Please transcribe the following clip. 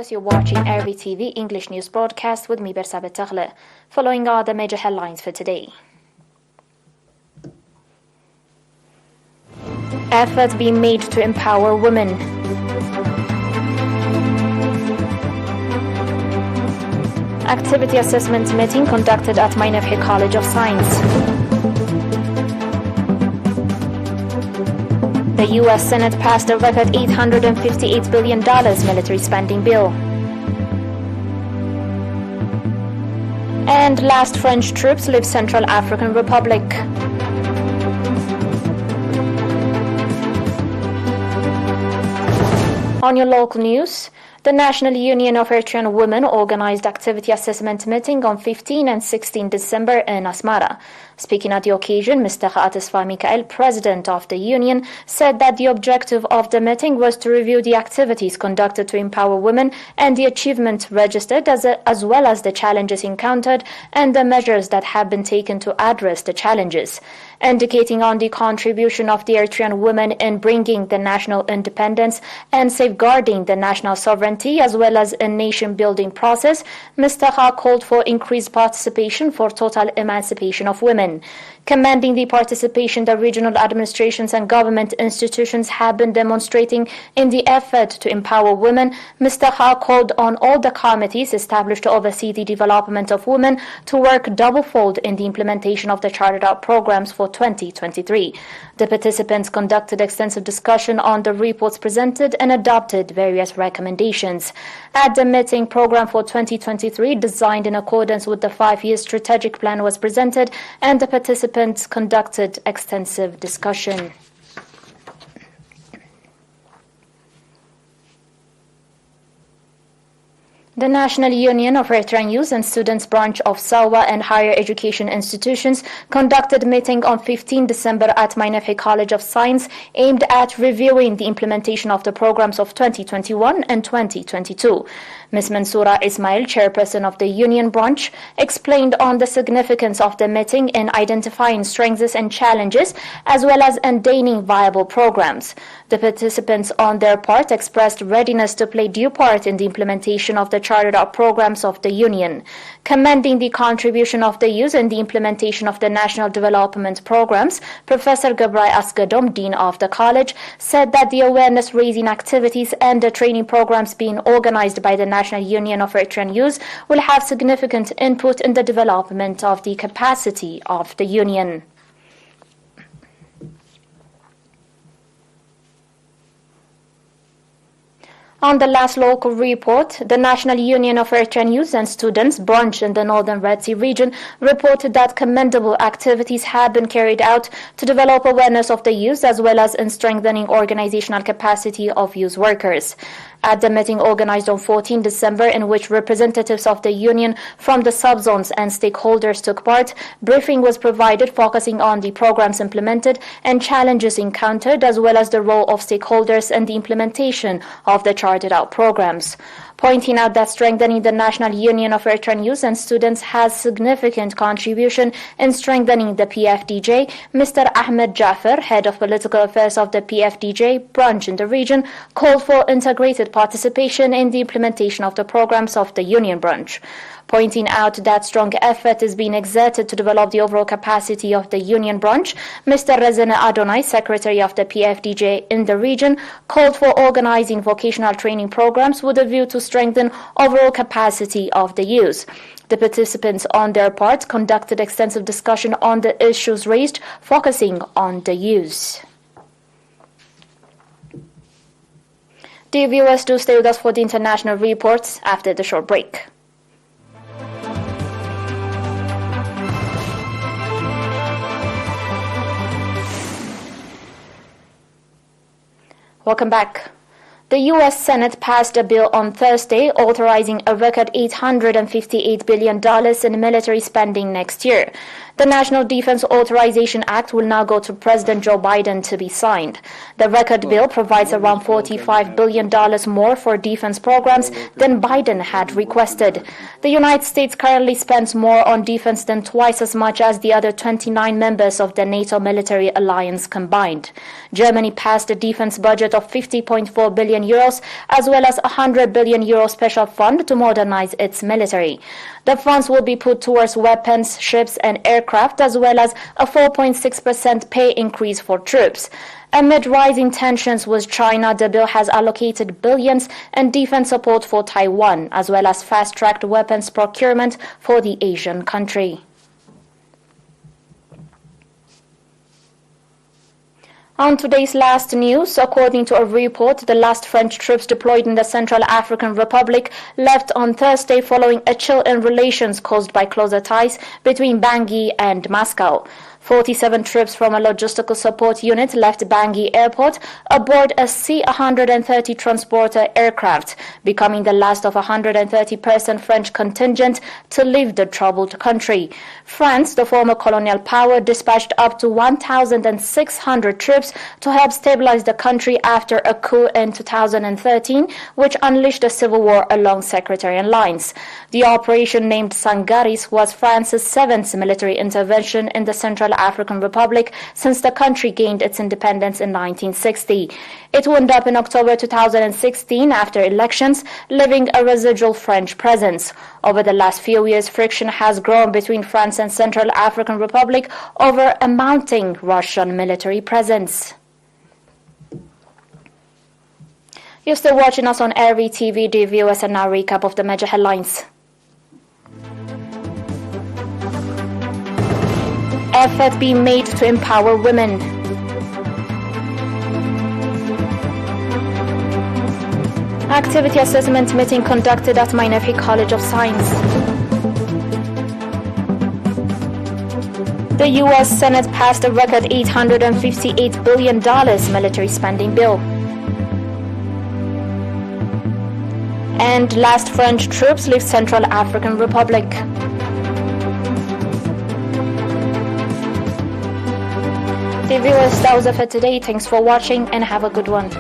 viewers, you're watching ERi-TV English news broadcast with me, Bersabet Tagle. Following are the major headlines for today. Efforts being made to empower women. Activity assessment meeting conducted at Mainafhi College of Science. The U.S. Senate passed a record $858 billion military spending bill. And last French troops leave Central African Republic. On your local news, the National Union of Eritrean Women organized activity assessment meeting on 15 and 16 December in Asmara. Speaking at the occasion, Mr. Atisfa Mikael, president of the union, said that the objective of the meeting was to review the activities conducted to empower women and the achievements registered as well as the challenges encountered and the measures that have been taken to address the challenges. Indicating on the contribution of the Eritrean women in bringing the national independence and safeguarding the national sovereignty as well as a nation-building process, Mr. Ha called for increased participation for total emancipation of women. Commending the participation the regional administrations and government institutions have been demonstrating in the effort to empower women, Mr. Ha called on all the committees established to oversee the development of women to work doublefold in the implementation of the chartered out programs for 2023. The participants conducted extensive discussion on the reports presented and adopted various recommendations. At the meeting, program for 2023, designed in accordance with the 5-year strategic plan, was presented, and the participants conducted extensive discussion. The National Union of Eritrean Youth and Students branch of Sawa and Higher Education Institutions conducted a meeting on 15 December at Mainafhi College of Science aimed at reviewing the implementation of the programs of 2021 and 2022. Ms. Mansoura Ismail, chairperson of the union branch, explained on the significance of the meeting in identifying strengths and challenges as well as ordaining viable programs. The participants on their part expressed readiness to play due part in the implementation of the chartered out programs of the union. Commending the contribution of the youth in the implementation of the national development programs, Professor Gabrai Asgadom, Dean of the college, said that the awareness-raising activities and the training programs being organized by the National Union of Eritrean Youth will have significant input in the development of the capacity of the union. On the last local report, the National Union of Eritrean Youth and Students branch in the Northern Red Sea region reported that commendable activities have been carried out to develop awareness of the youth as well as in strengthening organizational capacity of youth workers. At the meeting organized on 14 December, in which representatives of the union from the subzones and stakeholders took part, briefing was provided focusing on the programs implemented and challenges encountered as well as the role of stakeholders in the implementation of the charted out programs. Pointing out that strengthening the National Union of Eritrean Youth and Students has significant contribution in strengthening the PFDJ, Mr. Ahmed Jaffer, head of political affairs of the PFDJ branch in the region, called for integrated participation in the implementation of the programs of the union branch. Pointing out that strong effort is being exerted to develop the overall capacity of the union branch, Mr. Rezene Adonai, secretary of the PFDJ in the region, called for organizing vocational training programs with a view to strengthen overall capacity of the youth. The participants on their part conducted extensive discussion on the issues raised, focusing on the youth. Dear viewers, do stay with us for the international reports after the short break. Welcome back. The U.S. Senate passed a bill on Thursday authorizing a record $858 billion in military spending next year. The National Defense Authorization Act will now go to President Joe Biden to be signed. The record bill provides around $45 billion more for defense programs than Biden had requested. The United States currently spends more on defense than twice as much as the other 29 members of the NATO military alliance combined. Germany passed a defense budget of 50.4 billion billion euros, as well as a 100 billion euro special fund to modernize its military. The funds will be put towards weapons, ships and aircraft, as well as a 4.6% pay increase for troops. Amid rising tensions with China, the bill has allocated billions in defense support for Taiwan, as well as fast-tracked weapons procurement for the Asian country. On today's last news, according to a report, the last French troops deployed in the Central African Republic left on Thursday following a chill in relations caused by closer ties between Bangui and Moscow. 47 troops from a logistical support unit left Bangui Airport aboard a C-130 transporter aircraft, becoming the last of a 130-person French contingent to leave the troubled country. France, the former colonial power, dispatched up to 1,600 troops to help stabilize the country after a coup in 2013, which unleashed a civil war along sectarian lines. The operation, named Sangaris, was France's seventh military intervention in the Central African Republic since the country gained its independence in 1960. It wound up in October 2016 after elections, leaving a residual French presence. Over the last few years, friction has grown between France and Central African Republic over a mounting Russian military presence. You're still watching us on ERi-TV. The viewers, and now recap of the major headlines. Effort being made to empower women. Activity assessment meeting conducted at Mainefi College of Science. The U.S. Senate passed a record $858 billion military spending bill. And last French troops leave Central African Republic. The viewers, that was it for today. Thanks for watching and have a good one.